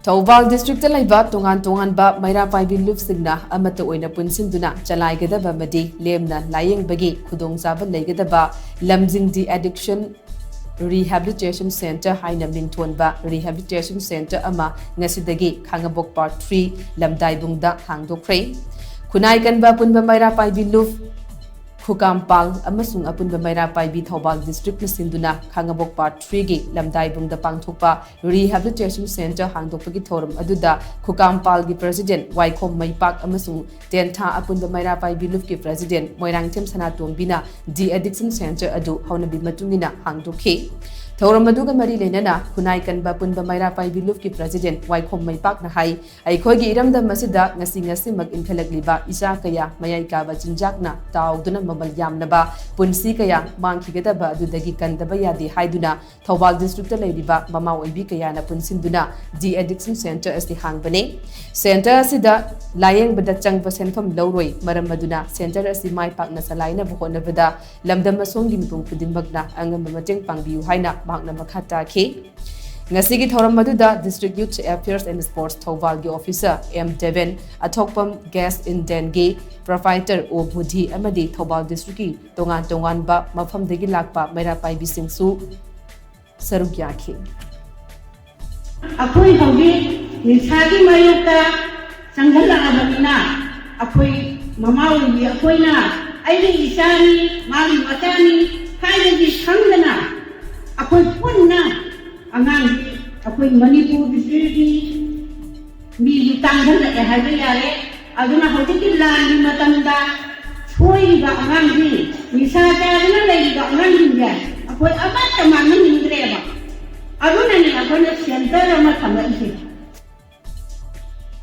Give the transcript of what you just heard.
Thoubal District leiba tonganba Meira Paibi Singna amatta oina punsinduna Challaigadaba amadi lemna laiyeng bagi khudongchaba leigadaba Lamjing De Addiction Rehabilitation Centre haina mingthonba Rehabilitation Centre ama ngasidagi Khangabok Part 3 Lamdaibungda Hangdokhre kunai kanba punba Meira Paibi Khukampal amasung apunba Meira Paibi Thoubal District Singna Khangabok Part 3 gi Lamdaibungda pangthokpa Rehabilitation Centre Hangdokpagi thorum aduda Khukampal gi President Waikhom Maipak amasung Tentha apunba Meira Paibi ki President Moirangthem Sanatongbina De Addiction Centre adu haunabi matungina Hangdokhre thorum aduga mari lenana kunai kanba punba Meira Paibi ki President Waikhom Maipak na hai aikhogi iramda masida ngasi mak inkhalagliba isa kaya mayai kaba chinjakna tauduna mamal yamnaba punsi kaya mangkhigadaba adudagi kandaba yadi haiduna Thoubal District leiba mama oibi kaya na punsinduna De Addiction Centre asti hangbane Centre asida laiyeng bada changba senfam lawroi maram maduna Centre asi mai pakna salaina buhonabada lamdam masongi mipung khudimagna angamba mateng pangbiu haina makna makhata ke ngasigi thoram maduda District Youth Affairs and Sports Thoubal gi Officer M Devon athokpam gas in dengue provider o budhi amadi Thoubal District ki tonganba mafamdagi lakpa Meira Paibi singsu saruk yakhi akoi hogi nisagi mayuka sanggala abamina akoi mamawi akoi na aini isani mali matani kaya di khangdana akoi punna angang akoi Manipuri District mi tanggal e haiba yare aduna hogi ki lani matanda soi ga angang di misata aduna lagi ga angang di akoi amatta manna nindreba aduna ni akoi center ama thama ise